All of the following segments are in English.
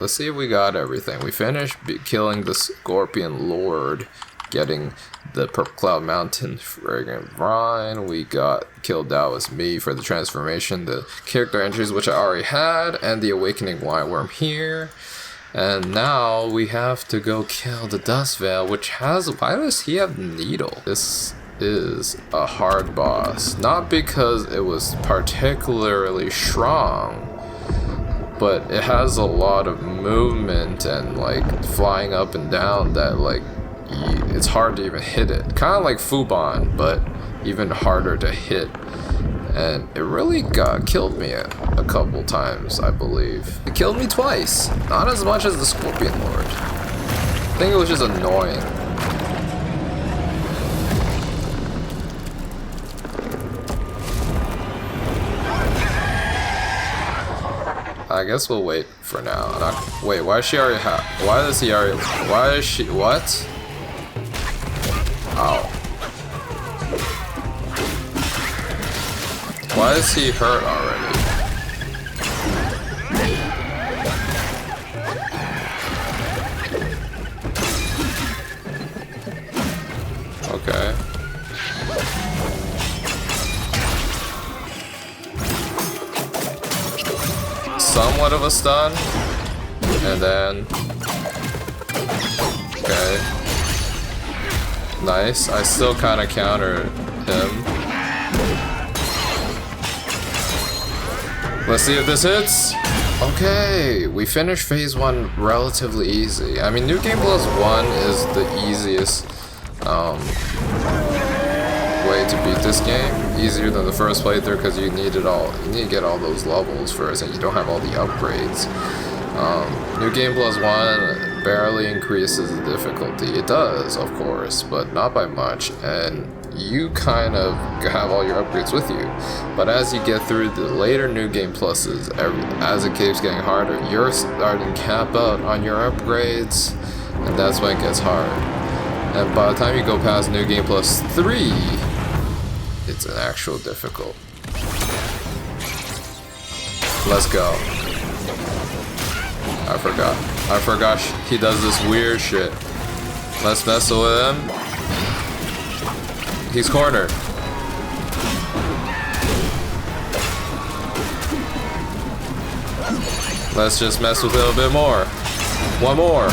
Let's see if we got everything. We finished killing the Scorpion Lord, getting the Purple Cloud Mountain Fragrant Brine. We killed Daoist Me for the transformation, the character entries which I already had, and the Awakening White Worm here. And now we have to go kill the Duskveil, which has... Why does he have Needle? This is a hard boss. Not because it was particularly strong, but it has a lot of movement and like flying up and down that like it's hard to even hit it. Kind of like Fubon, but even harder to hit. And it really killed me a couple times, I believe. It killed me twice. Not as much as the Scorpion Lord. I think it was just annoying. I guess we'll wait for now. Wait, why is she already why does he already... Why is she... What? Ow. Why is he hurt already? Okay. Somewhat of a stun. And then... Okay. Nice. I still kind of countered him. Let's see if this hits. Okay, we finished phase 1 relatively easy. I mean, New Game Plus 1 is the easiest way to beat this game. Easier than the first playthrough because you need to get all those levels first, and you don't have all the upgrades. New Game Plus 1 barely increases the difficulty. It does, of course, but not by much, and you kind of have all your upgrades with you. But as you get through the later New Game Pluses, as it keeps getting harder, you're starting to cap out on your upgrades, and that's when it gets hard. And by the time you go past New Game Plus 3, it's an actual difficult. Let's go. I forgot he does this weird shit. Let's mess with him. He's cornered. Let's just mess with it a bit more. One more.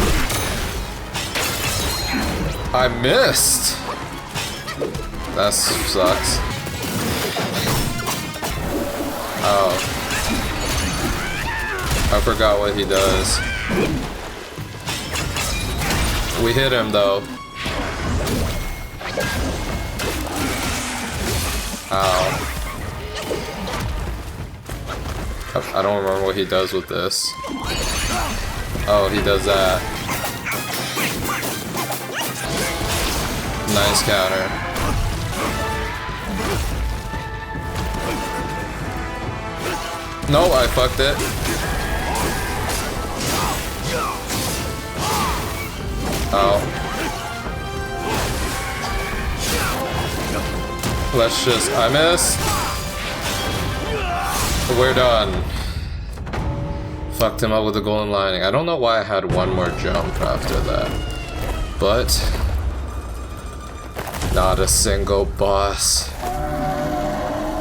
I missed. That sucks. Oh. I forgot what he does. We hit him though. Ow. I don't remember what he does with this. Oh, he does that. Nice counter. No, I fucked it. Oh. Let's just... I missed. We're done. Fucked him up with the golden lining. I don't know why I had one more jump after that. But... not a single boss.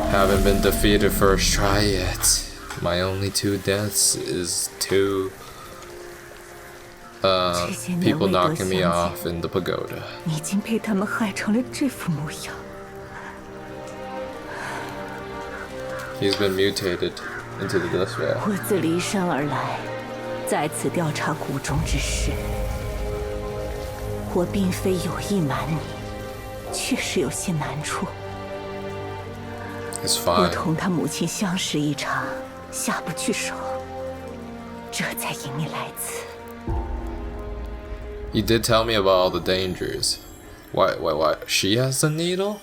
Haven't been defeated first try yet. My only 2 deaths is 2... people knocking me off in the pagoda. He's been mutated into the Duskveil. It's fine. You did tell me about all the dangers. Why? She has the needle?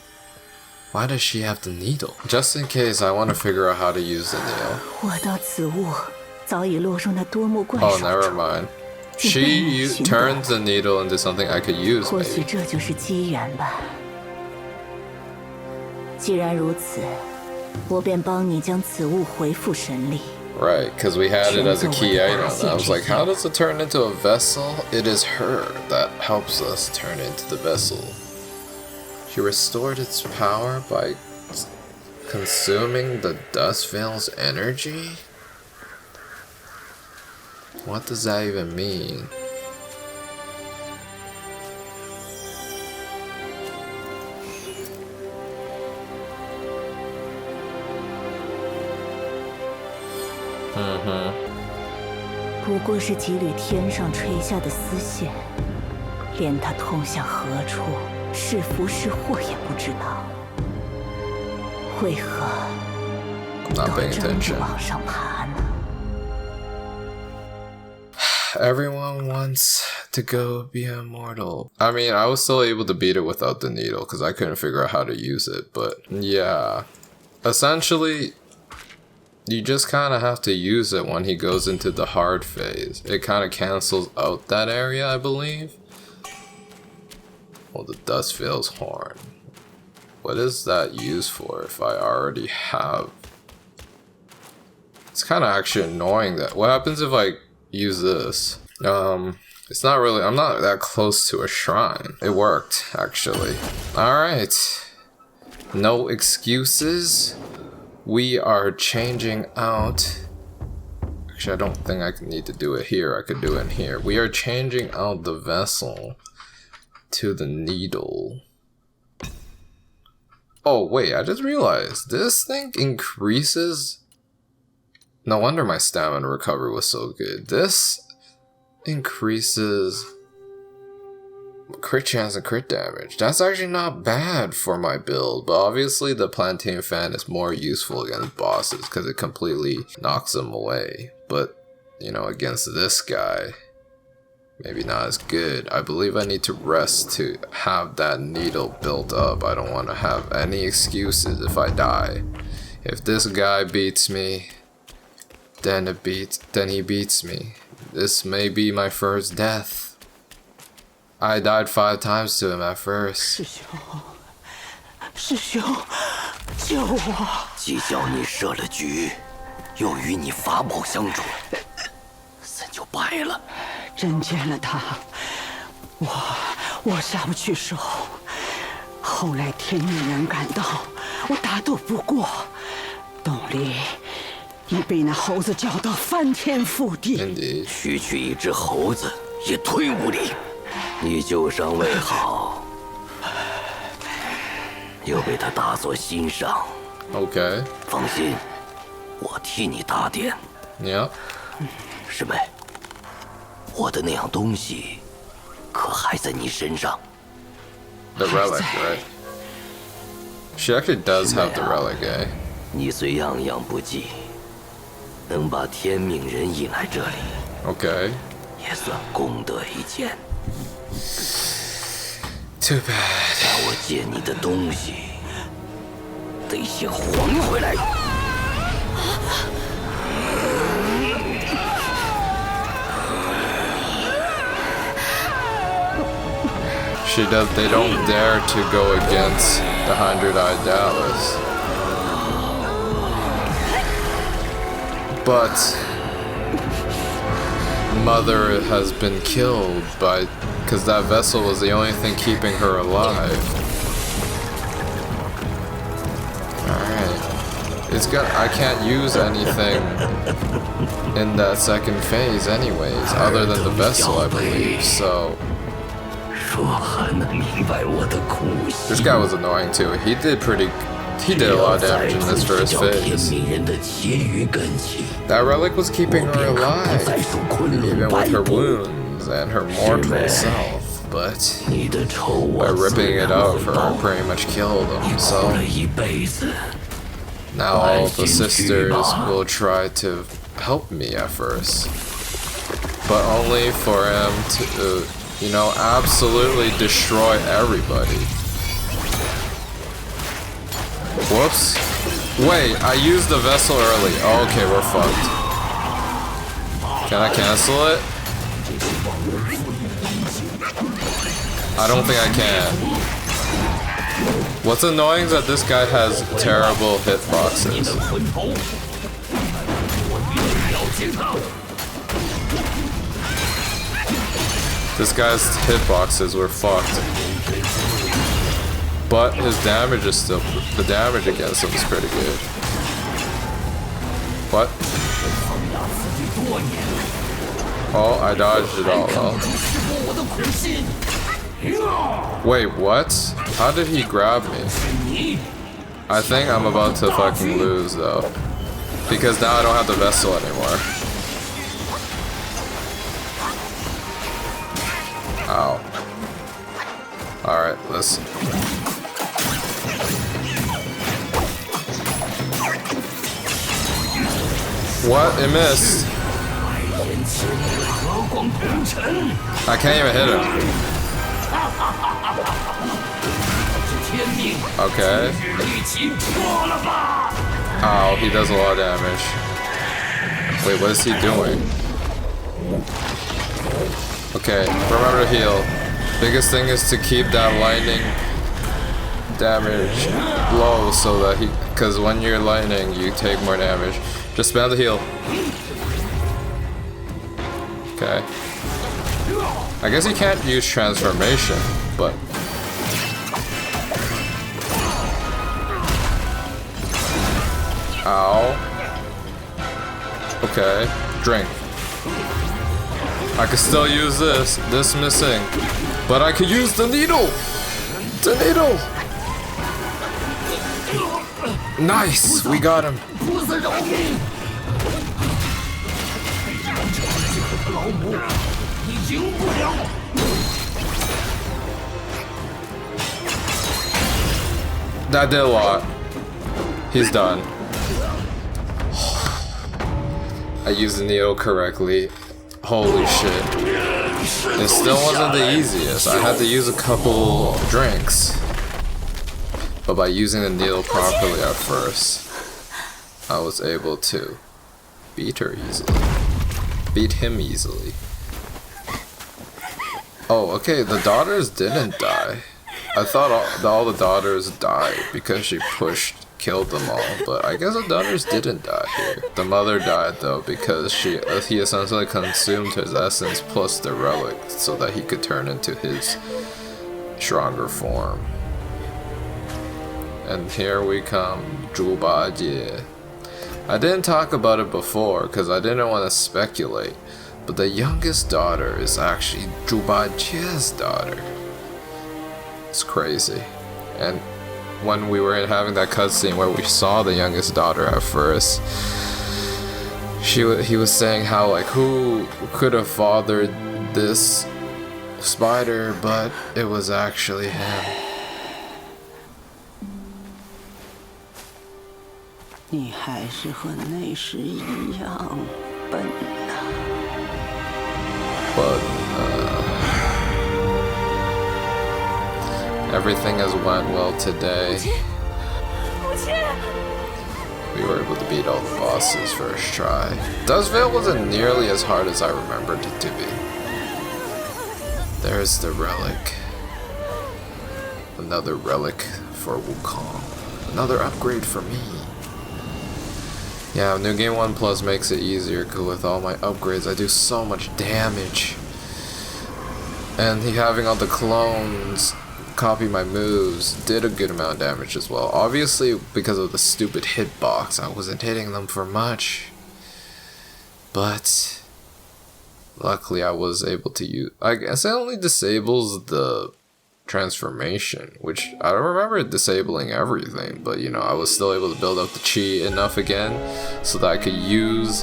Why does she have the needle? Just in case, I want to figure out how to use the needle. Oh, never mind. She turns the needle into something I could use, maybe. Right, because we had it as a key item. I was like, how does it turn into a vessel? It is her that helps us turn into the vessel. She restored its power by consuming the Duskveil's energy? What does that even mean?不过是几缕天上垂下的丝线，连它通向何处，是福是祸也不知道。为何都这么往上爬呢？ Everyone wants to go be immortal. I mean, I was still able to beat it without the needle because I couldn't figure out how to use it. But yeah, essentially, you just kind of have to use it when he goes into the hard phase. It kind of cancels out that area, I believe. Well, the Duskveil's horn. What is that used for if I already have? It's kind of actually annoying that. What happens if I use this? It's not really, I'm not that close to a shrine. It worked, actually. Alright. No excuses. We are changing out. Actually, I don't think I need to do it here. I could do it in here. We are changing out the vessel to the needle. Oh, wait, I just realized this thing increases. No wonder my stamina recovery was so good. This increases crit chance and crit damage. That's actually not bad for my build, but obviously the plantain fan is more useful against bosses because it completely knocks them away. But, you know, against this guy, maybe not as good. I believe I need to rest to have that needle built up. I don't want to have any excuses if I die. If this guy beats me, then he beats me. This may be my first death. I died 5 times to him at first. 师兄，师兄，救我！既叫你设了局，又与你法宝相助，怎就败了？真见了他，我下不去手。后来天命人赶到，我打斗不过，洞里已被那猴子搅得翻天覆地。区区一只猴子也退无礼。 你旧伤未好，又被他打作心伤。OK。放心，我替你打点。Yeah。师妹，我的那样东西，可还在你身上 ？The relic, right? She actually does have the relic, eh? 你虽样样不济，能把天命人引来这里 ，OK， 也算功德一件。 Too bad. 但我借你的东西，得先还回来。They don't dare to go against the 100-eyed Daoist. But Mother has been killed by, because that vessel was the only thing keeping her alive. Alright. I can't use anything in that second phase anyways, other than the vessel, I believe, so... This guy was annoying too. He did a lot of damage in this first phase. That relic was keeping her alive, even with her wounds and her mortal self, but by ripping it out of her, I pretty much killed him, so... Now all the sisters will try to help me at first, but only for him to, you know, absolutely destroy everybody. Whoops. Wait, I used the vessel early. Oh, okay, we're fucked. Can I cancel it? I don't think I can. What's annoying is that this guy has terrible hitboxes. This guy's hitboxes were fucked. But his damage is still... The damage against him is pretty good. What? Oh, I dodged it all though. Wait, what? How did he grab me? I think I'm about to fucking lose though. Because now I don't have the vessel anymore. Ow. Alright, listen. What? It missed. I can't even hit him. Okay. Ow, he does a lot of damage. Wait, what is he doing? Okay, remember to heal. Biggest thing is to keep that lightning damage low so that he... Because when you're lightning, you take more damage. Just spam the heal. Okay. I guess you can't use transformation, but... Ow. Okay. Drink. I could still use this. This missing. But I could use the needle! The needle! Nice! We got him. That did a lot. He's done. I used the needle correctly. Holy shit. It still wasn't the easiest. I had to use a couple drinks. But by using the needle properly at first, I was able to beat her easily. Beat him easily. Oh, okay, the daughters didn't die. I thought all the daughters died because she killed them all, but I guess the daughters didn't die here. The mother died though because he essentially consumed his essence plus the relic so that he could turn into his stronger form. And here we come, Bajie. I didn't talk about it before because I didn't want to speculate, but the youngest daughter is actually Bajie's daughter. It's crazy. And when we were having that cutscene where we saw the youngest daughter at first, he was saying how like who could have fathered this spider, but it was actually him. 你还是和那时一样笨呐。But everything has went well today. We were able to beat all the bosses first try. Duskveil wasn't nearly as hard as I remembered it to be. There's the relic. Another relic for Wukong. Another upgrade for me. Yeah, New Game 1 Plus makes it easier because with all my upgrades I do so much damage. And having all the clones copy my moves did a good amount of damage as well. Obviously because of the stupid hitbox I wasn't hitting them for much. But luckily I was able to use... I guess it only disables the transformation, which I don't remember disabling everything, but you know, I was still able to build up the chi enough again so that I could use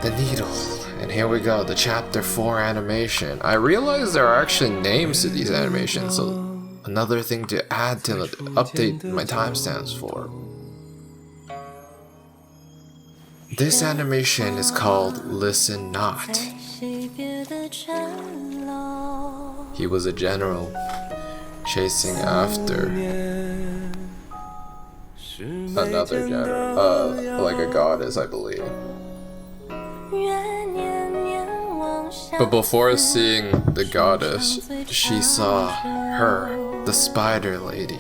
the needle. And here we go, the chapter 4 animation. I realized there are actually names to these animations, so another thing to add to update my timestamps for. This animation is called Listen Not. He was a general chasing after another general, like a goddess, I believe. But before seeing the goddess, she saw her, the spider lady.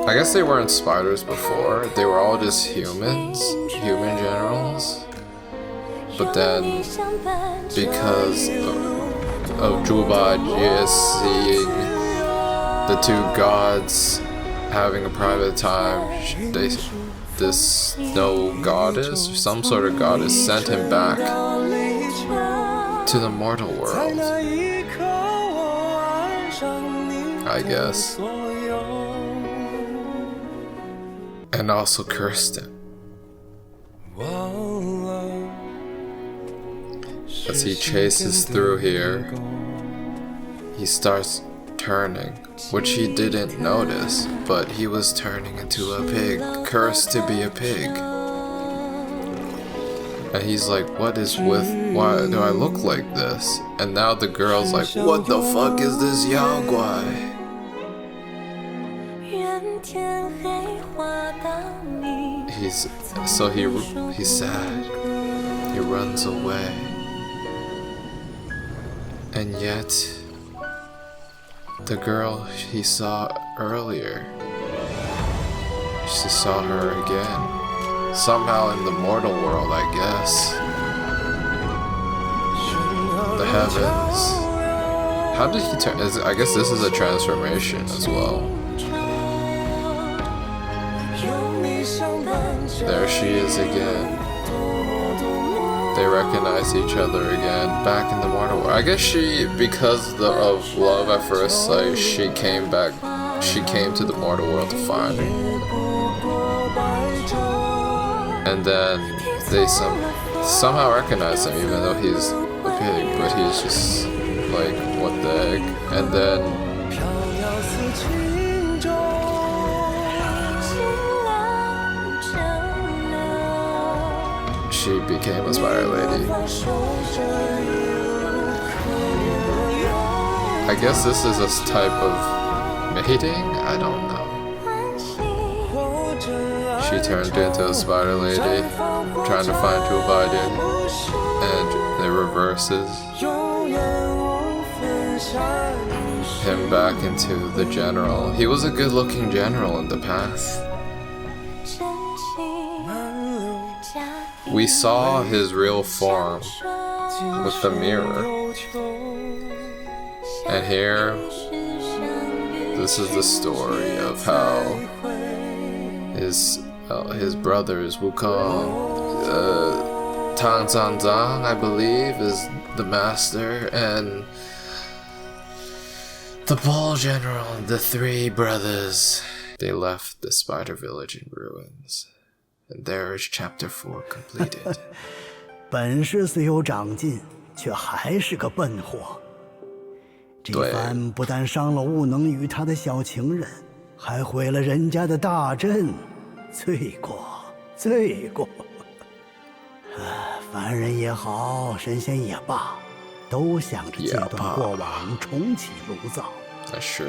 I guess they weren't spiders before. They were all just humans, human generals. But then, because of Bajie seeing the two gods having a private time, this snow goddess, some sort of goddess, sent him back to the mortal world, I guess, and also cursed him. As he chases through here, he starts turning, which he didn't notice, but he was turning into a pig, cursed to be a pig. And he's like, why do I look like this? And now the girl's like, what the fuck is this Yao Guai? He's sad. He runs away. And yet, the girl he saw earlier, she saw her again. Somehow in the mortal world, I guess. The heavens. How did he turn? I guess this is a transformation as well. There she is again. They recognize each other again, back in the mortal world. I guess because of love at first sight, she came to the mortal world to find her. And then they somehow recognize him, even though he's a pig, but he's just like, what the heck? And then she became a spider lady. I guess this is a type of mating? I don't know. She turned into a spider lady, trying to find who Bajie, and it reverses him back into the general. He was a good-looking general in the past. We saw his real form with the mirror. And here, this is the story of how his brothers, Wukong, Zhang, I believe, is the master, and the Bull General, the three brothers. They left the spider village in ruins. And there is chapter 4 completed. 本事虽有长进，却还是个笨货。这番不但伤了悟能与他的小情人，还毁了人家的大阵，罪过，罪过。凡人也好，神仙也罢，都想着戒断过往，重启炉灶。是。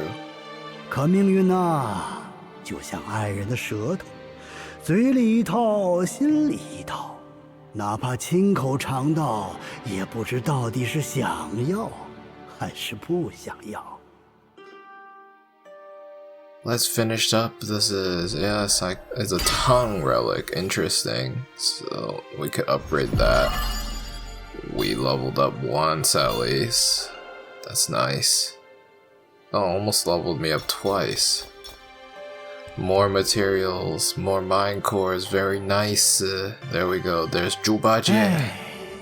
可命运啊，就像爱人的舌头。 嘴里一套，心里一套，哪怕亲口尝到，也不知到底是想要还是不想要。Let's finish up. This is it's a tongue relic. Interesting. So we could upgrade that. We leveled up once at least. That's nice. Oh, almost leveled me up twice. More materials, more mine cores, very nice. There we go. There's Bajie.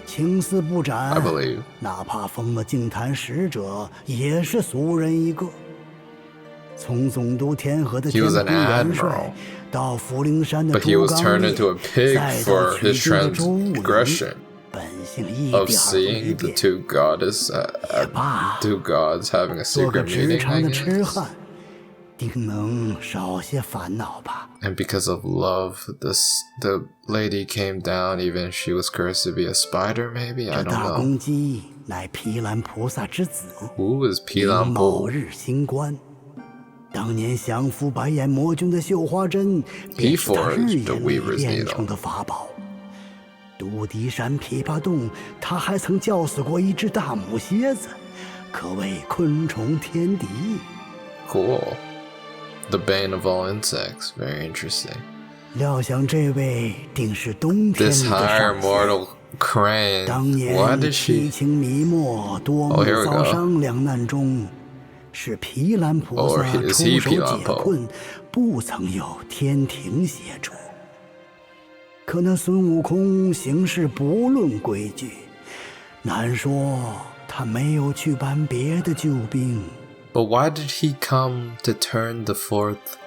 青丝不斩 I believe. 哪怕封了净坛使者，也是俗人一个。从总督天河的天空元帅，到福陵山的朱刚烈，再到取经的周武灵，本性一点不变。也罢，做个直肠的痴汉。 定能少些烦恼吧。 And because of love, the lady came down, even she was cursed to be a spider, maybe? I don't know. 这大公鸡乃毗蓝菩萨之子， Who is 毗蓝某日星官。当年降服白眼魔君的绣花针，便是他日夜里炼成的法宝。独敌山琵琶洞，他还曾教死过一只大母蝎子，可谓昆虫天敌。 Cool. the bane of all insects. Very interesting. 料想这位定是冬天里 This 的 higher 上 mortal crane. 当 Why 年 did 凄 she? 情迷没，多么 here we 遭 go. 伤两难中，是毗蓝菩 Or 萨 is 出 he 手 Pilan 解 Po? 困，不曾有天庭协助。可那孙悟空行事不论规矩，难说他没有去搬别的救兵。 But why did he come to turn the fourth?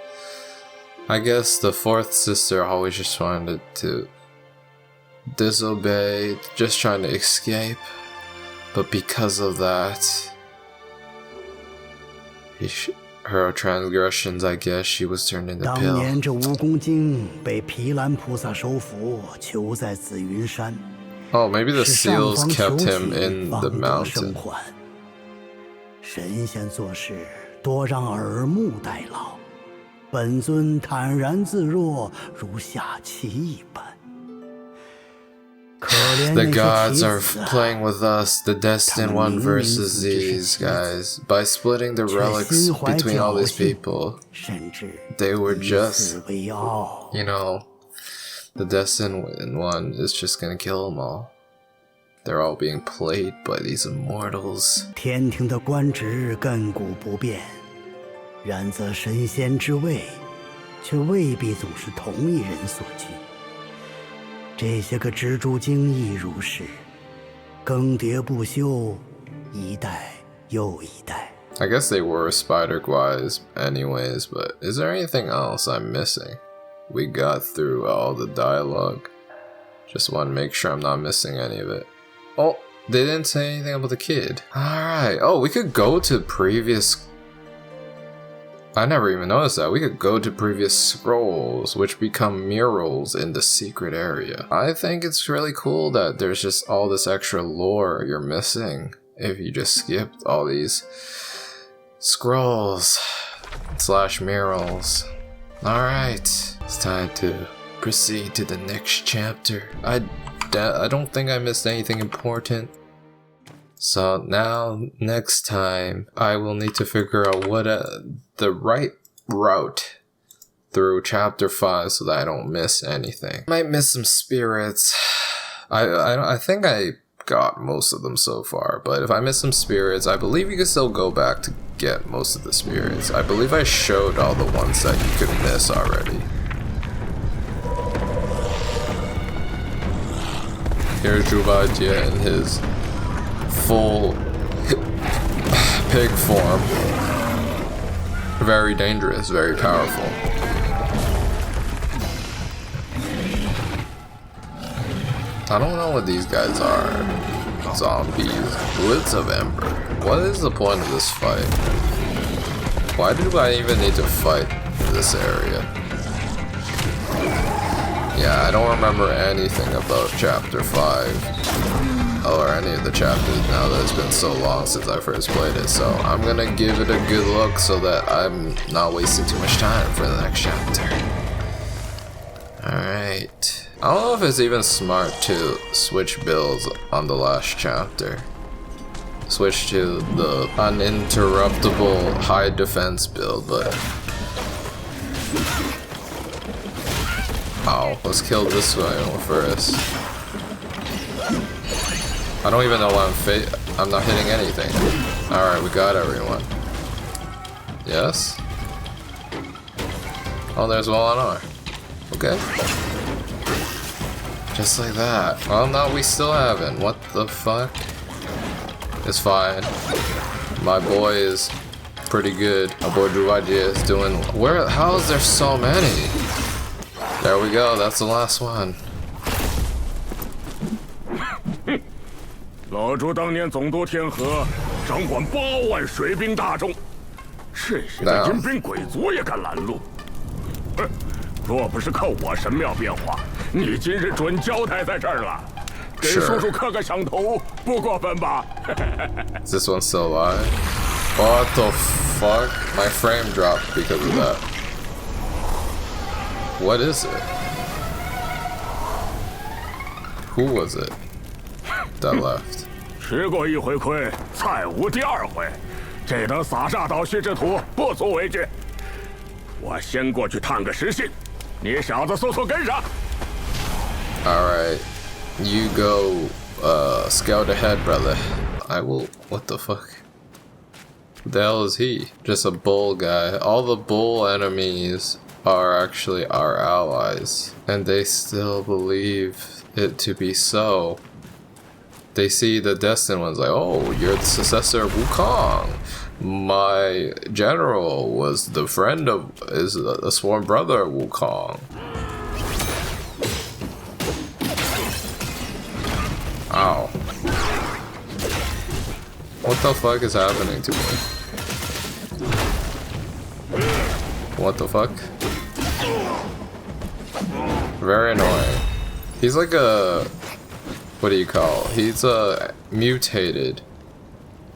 I guess the fourth sister always just wanted to disobey, just trying to escape. But because of that, her transgressions, I guess she was turned into 当 pill. 年这蜈蚣精被毗蓝菩萨收服，囚在紫云山。 Oh, maybe the 是上 seals 方 kept 求 him 取， in the 方得生 mountain. 还。神仙做事多让耳目代劳，本尊坦然自若，如下棋一般。可怜 The 那些 gods 棋 are 子， playing with us, the destined one versus these guys. By splitting the 却 relics 心怀 between all 侥 these 幸， people, 甚至 they were 以 just, 此为傲。 you know, the destined one is just gonna kill them all. They're all being played by these immortals. 天庭的官职亘古不变，然则神仙之位，却未必总是同一人所居。这些个蜘蛛精亦如是，更迭不休，一代又一代。 I guess they were spider guys anyways, but is there anything else I'm missing? We got through all the dialogue. Just want to make sure I'm not missing any of it. Oh, they didn't say anything about the kid. Alright. Oh, we could go to previous... I never even noticed that. We could go to previous scrolls, which become murals in the secret area. I think it's really cool that there's just all this extra lore you're missing if you just skipped all these scrolls / murals. Alright, it's time to proceed to the next chapter. I don't think I missed anything important. So now, next time, I will need to figure out what the right route through chapter 5 so that I don't miss anything. Might miss some spirits. I think I got most of them so far, but if I miss some spirits, I believe you can still go back to get most of the spirits. I believe I showed all the ones that you could miss already. Here's Bajie in his full pig form. Very dangerous, very powerful. I don't know what these guys are. Zombies. Woods of Ember. What is the point of this fight? Why do I even need to fight this area? Yeah, I don't remember anything about chapter 5 or any of the chapters now that it's been so long since I first played it, so I'm gonna give it a good look so that I'm not wasting too much time for the next chapter. Alright. I don't know if it's even smart to switch builds on the last chapter. Switch to the uninterruptible high defense build, but... Oh, let's kill this one first. I don't even know why I'm not hitting anything. Alright, we got everyone. Yes? Oh, there's one on R. Okay. Just like that. Well, no, we still haven't. What the fuck? It's fine. My boy is pretty good. My boy Bajie is doing... How is there so many? There we go, that's the last one. 老朱当年总督天河，掌管8万水兵大众，这些个阴兵鬼卒也敢拦路。若不是靠我神庙变化，你今日准交代在这儿了。给叔叔磕个响头，不过分吧？ Is this one still alive? What the fuck? My frame dropped because of that. What is it? Who was it that left? 吃过一回亏，再无第二回。这等撒煞倒虚之徒不足为惧。我先过去探个实信，你小子速速跟上。Alright, you go scout ahead, brother. I will. What the fuck? Who the hell is he? Just a bull guy. All the bull enemies are actually our allies, and they still believe it to be so. They see the destined ones like, oh, you're the successor of Wukong. My general was the friend of, is a sworn brother of Wukong. Ow. What the fuck is happening to me? What the fuck? Very annoying. He's like a... what do you call? He's a mutated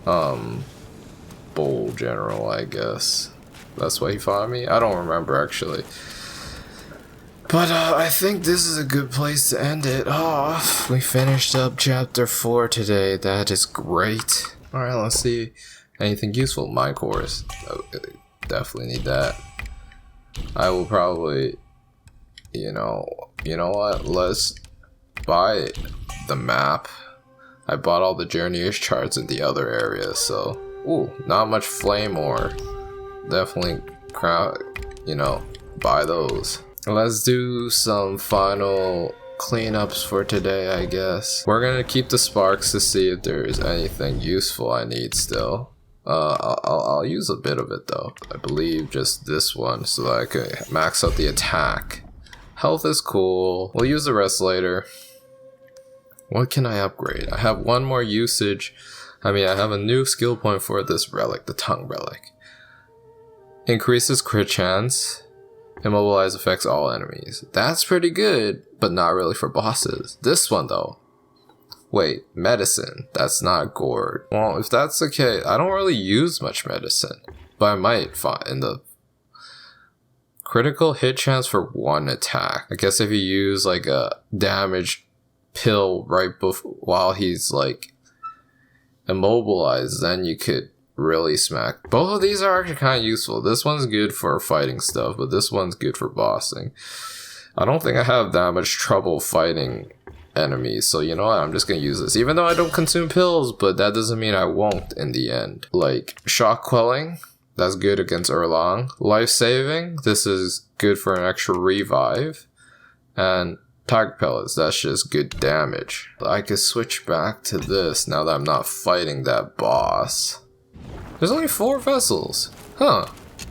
bull general, I guess. That's why he fought me? I don't remember actually. But I think this is a good place to end it off. We finished up chapter 4 today. That is great. Alright, let's see anything useful. Mind cores. Definitely need that. I will probably, you know what? Let's buy the map. I bought all the journeyers charts in the other areas, so ooh, not much flame ore. Definitely buy those. Let's do some final cleanups for today, I guess. We're gonna keep the sparks to see if there's anything useful I need still. I'll use a bit of it though. I believe just this one so that I can max out the attack. Health is cool. We'll use the rest later. What can I upgrade? I have one more usage. I have a new skill point for this relic, the tongue relic. Increases crit chance. Immobilize affects all enemies. That's pretty good, but not really for bosses. This one though. Wait, medicine. That's not gourd. Well, if that's the case, I don't really use much medicine, but I might find the critical hit chance for one attack. I guess if you use like a damaged pill right while he's like immobilized, then you could really smack. Both of these are actually kind of useful. This one's good for fighting stuff, but this one's good for bossing. I don't think I have that much trouble fighting enemies, so you know what, I'm just gonna use this, even though I don't consume pills, but that doesn't mean I won't in the end. Like shock quelling, that's good against Erlang. Life saving, this is good for an extra revive. And tiger pellets, that's just good damage. I could switch back to this now that I'm not fighting that boss. There's only 4 vessels. Huh.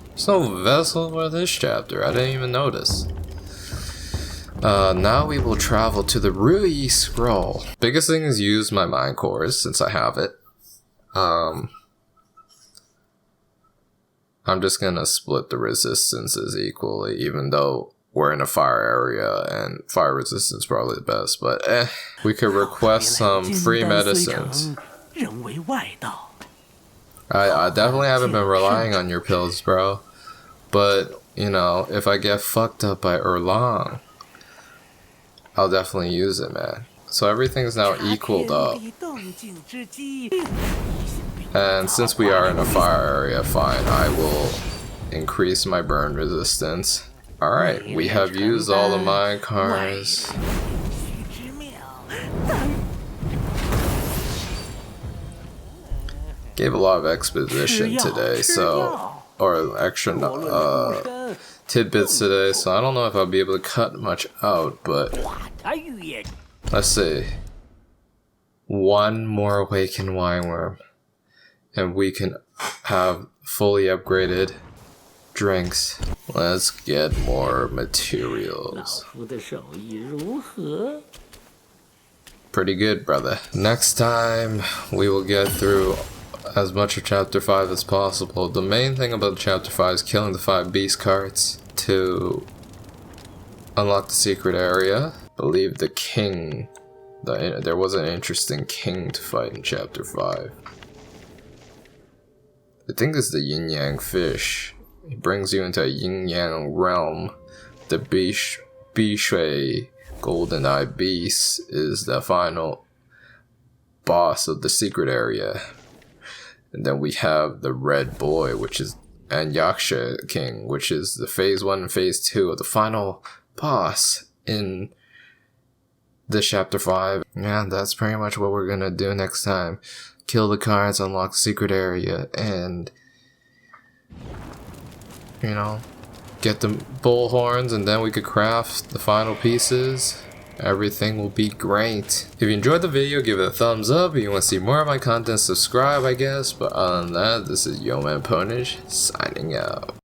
There's no vessel for this chapter. I didn't even notice. Now we will travel to the Rui Scroll. Biggest thing is use my mind cores since I have it. I'm just gonna split the resistances equally, even though we're in a fire area and fire resistance is probably the best, but we could request some free medicines. I definitely haven't been relying on your pills, bro. But, you know, if I get fucked up by Erlang, I'll definitely use it, man. So everything's now equaled up. And since we are in a fire area, fine, I will increase my burn resistance. Alright, we have used all the mine cars. Gave a lot of exposition today, or extra tidbits today, so I don't know if I'll be able to cut much out, but let's see. One more awakened wineworm, and we can have fully upgraded drinks. Let's get more materials. Pretty good, brother. Next time, we will get through as much of chapter 5 as possible. The main thing about chapter 5 is killing the 5 beast carts to unlock the secret area. I believe the king, there was an interesting king to fight in chapter 5. I think it's the yin yang fish. He brings you into a yin yang realm. The Bishui golden eye beast is the final boss of the secret area. And then we have the red boy, which is and Yaksha King, which is the Phase 1 and Phase 2 of the final boss in this Chapter 5. Yeah, that's pretty much what we're gonna do next time. Kill the cards, unlock the secret area, and, you know, get the bull horns, and then we could craft the final pieces. Everything will be great. If you enjoyed the video, give it a thumbs up. If you want to see more of my content, subscribe, I guess. But other than that, this is yomanpwnage signing out.